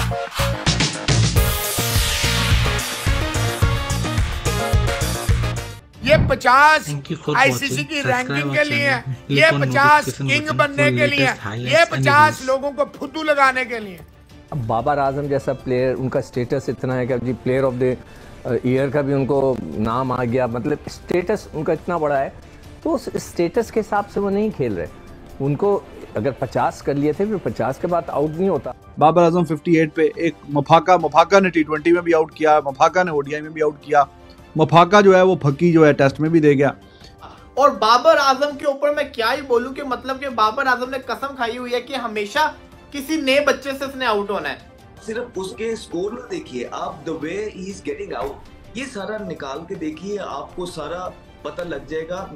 ये 50 आईसीसी की रैंकिंग के लिए, ये 50 किंग बनने के लिए, ये 50 लोगों को फुद्दू लगाने के लिए। अब बाबर आजम जैसा प्लेयर, उनका स्टेटस इतना है कि जी प्लेयर ऑफ द ईयर का भी उनको नाम आ गया, मतलब स्टेटस उनका इतना बड़ा है, तो उस स्टेटस के हिसाब से वो नहीं खेल रहे। उनको अगर 50 कर लिए थे फिर 50 के बाद आउट नहीं होता। बाबर आजम 58 पे, एक मफाका ने T20 में भी आउट किया, मफाका ने ODI में भी आउट किया, मफाका जो है वो फकी जो है टेस्ट में भी दे गया। और बाबर आजम के ऊपर मैं क्या ही बोलूं कि मतलब कि बाबर आजम ने कसम खाई हुई है कि हमेशा किसी नए बच्चे से उसने आउट होना है। सिर्फ उसके स्कोर ना देखिए आप, the way he is getting out, ये सारा निकाल के देखिए, आपको सारा पता लग जाएगा।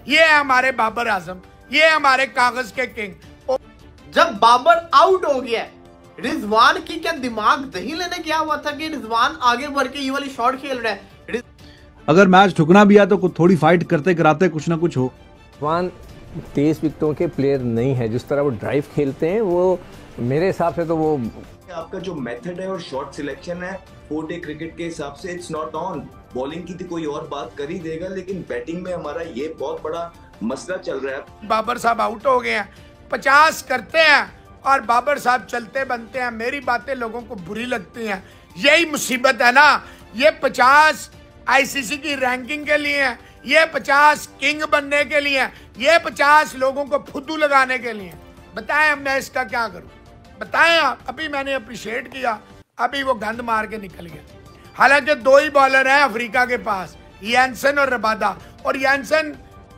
ये है हमारे बाबर आजम, ये हमारे कागज के किंग। जब बाबर आउट हो गया, रिजवान की क्या दिमाग दही लेने गया हुआ था कि रिजवान आगे बढ़ के ये वाली शॉट खेल रहा है। अगर मैच ठुकना भी है तो कुछ थोड़ी फाइट करते कराते कुछ ना कुछ हो। रिजवान तेज विकेटों के प्लेयर नहीं है, जिस तरह वो ड्राइव खेलते हैं वो मेरे हिसाब से तो वो आपका जो मेथड है और शॉट सिलेक्शन है 4-डे क्रिकेट के हिसाब से इट्स नॉट ऑन। बॉलिंग की तो कोई और बात कर ही देगा, लेकिन बैटिंग में हमारा ये बहुत बड़ा मसला चल रहा है। बाबर साहब आउट हो गए हैं, 50 करते हैं और बाबर साहब चलते बनते हैं। मेरी बातें लोगों को बुरी लगती हैं, यही मुसीबत है ना। ये 50 आईसीसी की रैंकिंग के लिए, ये 50 किंग बनने के लिए, ये 50 लोगों को फुद्दू लगाने के लिए। बताएं अब मैं इसका क्या करूं, बताएं आप। अभी मैंने अप्रिशिएट किया, अभी वो गंद मार के निकल गया। हालांकि 2 ही बॉलर हैं अफ्रीका के पास, यानसन और रबादा, और यानसन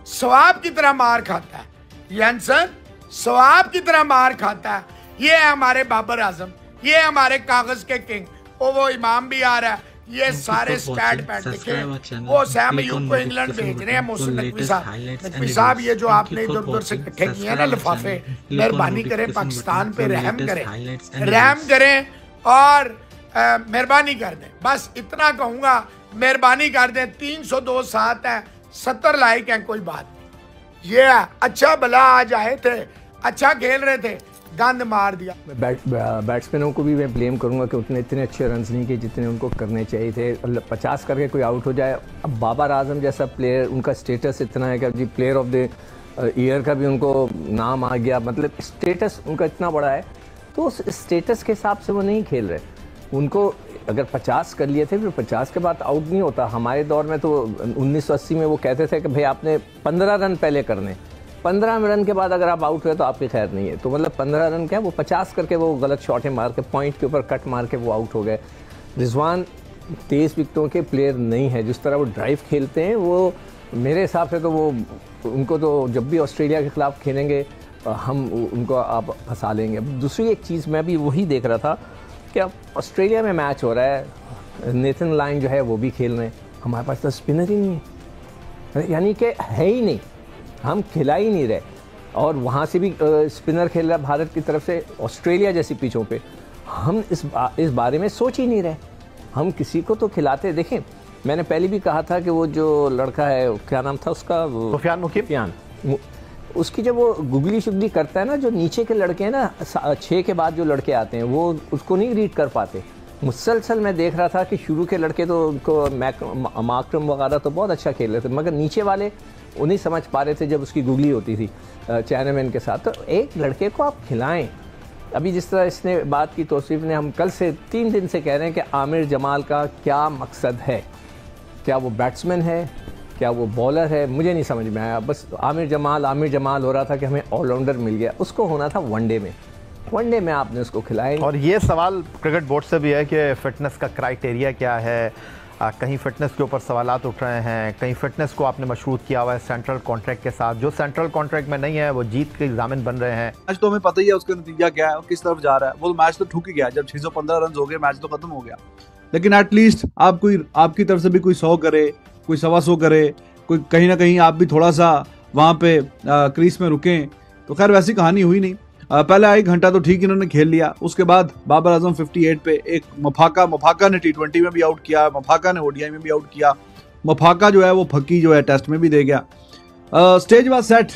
स्वाब की तरह मार खाता है, यानसन स्वाब की तरह मार खाता है। ये है हमारे बाबर आजम, ये है हमारे कागज के किंग। वो इमाम भी आ रहा है, ये सारे स्टैट पैड लिखे, वो सैम अयूब को इंग्लैंड भेज रहे हैं। मोहसिन नकवी साहब, ये जो आपने इधर उधर से इकट्ठे किए ना लिफाफे, मेहरबानी करें पाकिस्तान पे रहम करें और मेहरबानी कर दें। बस इतना कहूंगा, मेहरबानी कर दें। 302 साथ है, 70 लाइक हैं, कोई बात नहीं। ये अच्छा भला आज आए थे, अच्छा खेल रहे थे, गंद मार दिया। बैट्समैनों को भी मैं ब्लेम करूंगा कि उतने इतने अच्छे रन्स नहीं किए जितने उनको करने चाहिए थे। 50 करके कोई आउट हो जाए। अब बाबर आजम जैसा प्लेयर, उनका स्टेटस इतना है कि जी प्लेयर ऑफ द ईयर का भी उनको नाम आ गया, मतलब स्टेटस उनका इतना बड़ा है, तो उस स्टेटस के हिसाब से वो नहीं खेल रहे। उनको अगर 50 कर लिए थे फिर 50 के बाद आउट नहीं होता। हमारे दौर में तो 1980 में वो कहते थे कि भाई आपने 15 रन पहले करने, 15 रन के बाद अगर आप आउट हुए तो आपकी खैर नहीं है। तो मतलब 15 रन क्या, वो 50 करके वो गलत शॉटें मार के पॉइंट के ऊपर कट मार के वो आउट हो गए। रिजवान तेज विकेटों के प्लेयर नहीं है, जिस तरह वो ड्राइव खेलते हैं वो मेरे हिसाब से तो वो उनको तो जब भी ऑस्ट्रेलिया के खिलाफ खेलेंगे हम उनको आप फंसा लेंगे। दूसरी एक चीज़ मैं भी वही देख रहा था कि अब ऑस्ट्रेलिया में मैच हो रहा है, नेथन लाइन जो है वो भी खेल रहे हैं, हमारे पास तो स्पिनर ही नहीं है, यानी कि है ही नहीं, हम खिला ही नहीं रहे। और वहाँ से भी स्पिनर खेल रहा है भारत की तरफ से, ऑस्ट्रेलिया जैसी पिचों पे हम इस बारे में सोच ही नहीं रहे। हम किसी को तो खिलाते। देखें, मैंने पहले भी कहा था कि वो जो लड़का है, क्या नाम था उसका, सुफियान, उसकी जब वो गुगली शुगली करता है ना, जो नीचे के लड़के हैं ना, 6 के बाद जो लड़के आते हैं वो उसको नहीं रीड कर पाते। मुसलसल मैं देख रहा था कि शुरू के लड़के तो उनको मार्क्रम वगैरह तो बहुत अच्छा खेल रहे थे, मगर नीचे वाले वो नहीं समझ पा रहे थे जब उसकी गुगली होती थी चाइनामैन के साथ। तो एक लड़के को आप खिलाएं। अभी जिस तरह इसने बात की, तौसीफ ने, हम कल से 3 दिन से कह रहे हैं कि आमिर जमाल का क्या मकसद है, क्या वो बैट्समैन है, क्या वो बॉलर है, मुझे नहीं समझ में आया। बस आमिर जमाल हो रहा था कि हमें ऑलराउंडर मिल गया। उसको होना था वनडे में आपने उसको खिलाया। और ये सवाल क्रिकेट बोर्ड से भी है कि फ़िटनेस का क्राइटेरिया क्या है। कहीं फ़िटनेस के ऊपर सवालात उठ रहे हैं, कहीं फ़िटनेस को आपने मशरूत किया हुआ है सेंट्रल कॉन्ट्रैक्ट के साथ, जो सेंट्रल कॉन्ट्रैक्ट में नहीं है वो जीत के ज़ामिन बन रहे हैं। मैच तो हमें पता ही है उसका नतीजा क्या है और किस तरफ जा रहा है। वो मैच तो ठुक ही गया, जब 615 रन हो गए मैच तो खत्म हो गया। लेकिन एटलीस्ट आप कोई, आपकी तरफ से भी कोई 100 करे, कोई 125 करे, कोई कहीं ना कहीं आप भी थोड़ा सा वहाँ पे क्रीज में रुकें। तो खैर वैसी कहानी हुई नहीं। पहले 1 घंटा तो ठीक इन्होंने खेल लिया, उसके बाद बाबर आजम 58 पे, एक मफाका ने T20 में भी आउट किया, मफाका ने ODI में भी आउट किया। मफाका जो है वो फकी जो है टेस्ट में भी दे गया। स्टेज वाज सेट,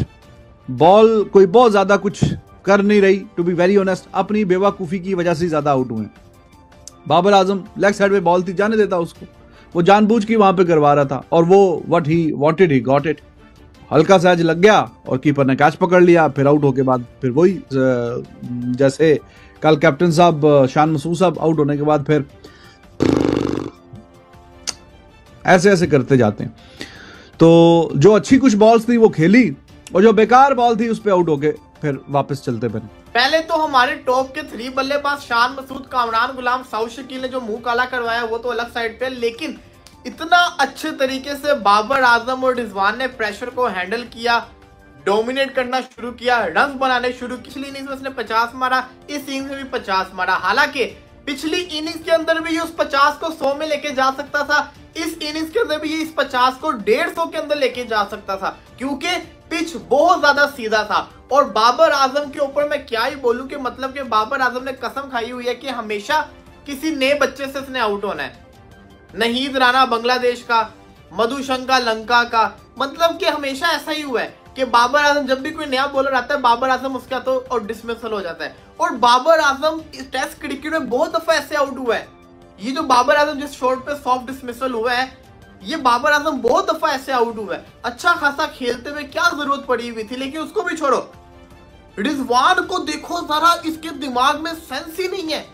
बॉल कोई बहुत ज्यादा कुछ कर नहीं रही, टू बी वेरी ऑनेस्ट। अपनी बेवकूफ़ी की वजह से ज्यादा आउट हुए। बाबर आजम लेग साइड पे बॉल थी, जाने देता उसको, वो जानबूझ के वहां पे करवा रहा था और वो what he wanted he got it. हल्का सा एज लग गया और कीपर ने कैच पकड़ लिया, फिर आउट होके बाद फिर वही जैसे कल कैप्टन साहब शान मसूद साहब आउट होने के बाद फिर ऐसे ऐसे करते जाते हैं। तो जो अच्छी कुछ बॉल्स थी वो खेली और जो बेकार बॉल थी उस पे आउट होके फिर वापस चलते बने। पहले तो हमारे टॉप के 3 बल्लेबाज शान मसूद, कामरान गुलाम, साउथ शकील ने जो मुंह काला करवाया वो तो अलग साइड पे, लेकिन इतना अच्छे तरीके से बाबर आजम और रिजवान ने प्रेशर को हैंडल किया, डोमिनेट करना शुरू किया, रन बनाने शुरू। पिछली इनिंग्स में उसने 50 मारा, इस इनिंग्स में भी 50 मारा। हालांकि पिछली इनिंग्स के अंदर भी ये उस 50 को 100 में लेके जा सकता था, इस इनिंग्स के अंदर भी ये इस 50 को 150 के अंदर लेके जा सकता था, क्योंकि पिच बहुत ज्यादा सीधा था। और बाबर आजम के ऊपर मैं क्या ही बोलूं कि मतलब कि बाबर आजम ने कसम खाई हुई है कि हमेशा किसी नए बच्चे से इसने आउट होना है। नहीद राणा बांग्लादेश का, मधुशंका लंका का, मतलब कि हमेशा ऐसा ही हुआ है कि बाबर आजम जब भी कोई नया बॉलर आता है बाबर आजम उसका तो और डिसमिसल हो जाता है। और बाबर आजम इस टेस्ट क्रिकेट में बहुत दफा ऐसे आउट हुआ है। ये जो बाबर आजम जिस शॉट पे सॉफ्ट डिसमिसल हुआ है, ये बाबर आजम बहुत दफा ऐसे आउट हुआ है। अच्छा खासा खेलते हुए क्या जरूरत पड़ी हुई थी, लेकिन उसको भी छोड़ो। रिजवान को देखो जरा, इसके दिमाग में सेंस ही नहीं है।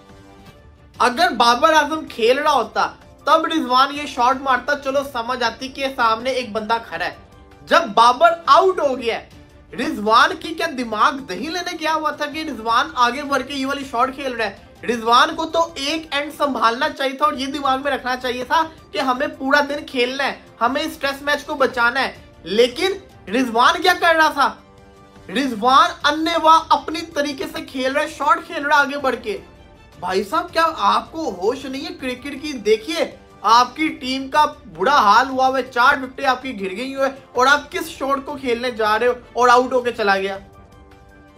अगर बाबर आजम खेल रहा होता तब रिजवान ये शॉट मारता, चलो समझ आती कि सामने एक बंदा खड़ा है। जब बाबर आउट हो गया, रिजवान की क्या दिमाग दही लेने गया हुआ था कि रिजवान आगे बढ़ के ये वाली शॉट खेल रहा है। रिजवान को तो एक एंड संभालना चाहिए था और ये दिमाग में रखना चाहिए था कि हमें पूरा दिन खेलना है, हमें इस टेस्ट मैच को बचाना है। लेकिन रिजवान क्या कर रहा था? रिजवान अन्नेवाह अपनी तरीके से खेल रहा है, शॉट खेल रहा है आगे बढ़ के। भाई साहब क्या आपको होश नहीं है क्रिकेट की? देखिए आपकी टीम का बुरा हाल हुआ हुआ है, 4 विकेटें आपकी गिर गई हुई है और आप किस शॉट को खेलने जा रहे हो और आउट होके चला गया।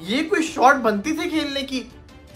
ये कोई शॉट बनती थी खेलने की?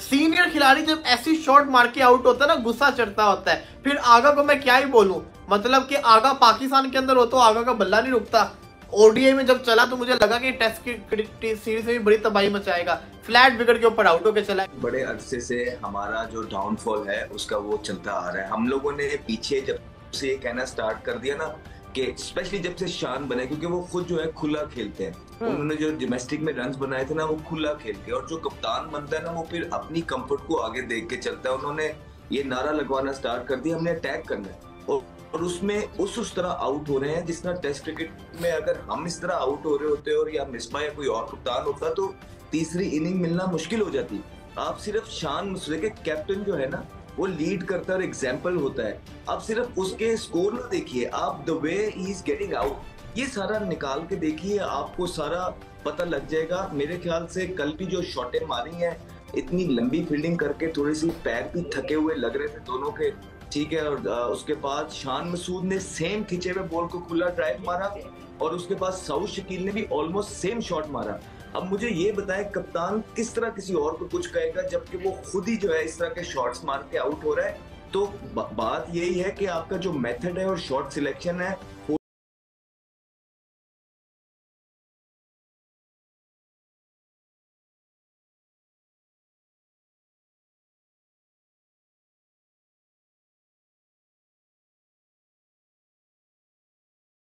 सीनियर खिलाड़ी जब ऐसी शॉट मार के आउट होता है ना, गुस्सा चढ़ता होता है। फिर आगा को मैं क्या ही बोलूं, मतलब कि आगा पाकिस्तान के अंदर हो तो आगा का बल्ला नहीं रुकता। ओडीआई में जब चला तो मुझे लगा कि टेस्ट की सीरीज में भी बड़ी तबाही मचाएगा, फ्लैट विकेट के ऊपर आउट होकर चला। बड़े अरसे से हमारा जो डाउनफॉल है उसका वो चलता आ रहा है। हम लोगों ने पीछे जब से ये कहना स्टार्ट कर दिया ना कि स्पेशली जब से शान बने, क्योंकि वो खुद जो है खुला खेलते हैं, उन्होंने जो डोमेस्टिक में रन्स बनाए थे ना वो खुला खेल के, और जो कप्तान बनता है ना वो फिर अपनी कंफर्ट को आगे देख के चलता है। उन्होंने ये नारा लगवाना स्टार्ट कर दिया, हमने अटैक करना है, और उसमें उस तरह आउट हो रहे हैं जिस तरह टेस्ट क्रिकेट में अगर हम इस तरह आउट हो रहे होते और या मिसबा या कोई और कप्तान होता तो तीसरी इनिंग मिलना मुश्किल हो जाती। आप सिर्फ शान मसूद के कैप्टन जो है ना वो लीड करता है और एग्जाम्पल होता है। आप सिर्फ उसके स्कोर ना देखिए, आप the way he is getting out ये सारा निकाल के देखिए, आपको सारा पता लग जाएगा। मेरे ख्याल से कल भी जो शॉटें मारी हैं, इतनी लंबी फील्डिंग करके थोड़ी सी पैर भी थके हुए लग रहे थे दोनों के, ठीक है। और उसके बाद शान मसूद ने सेम खिंचे हुए बॉल को खुला ड्राइव मारा और उसके बाद साउथ शकील ने भी ऑलमोस्ट सेम शॉट मारा। अब मुझे ये बताएं कप्तान किस तरह किसी और को कुछ कहेगा जबकि वो खुद ही जो है इस तरह के शॉट्स मार के आउट हो रहा है। तो बात यही है कि आपका जो मेथड है और शॉट सिलेक्शन है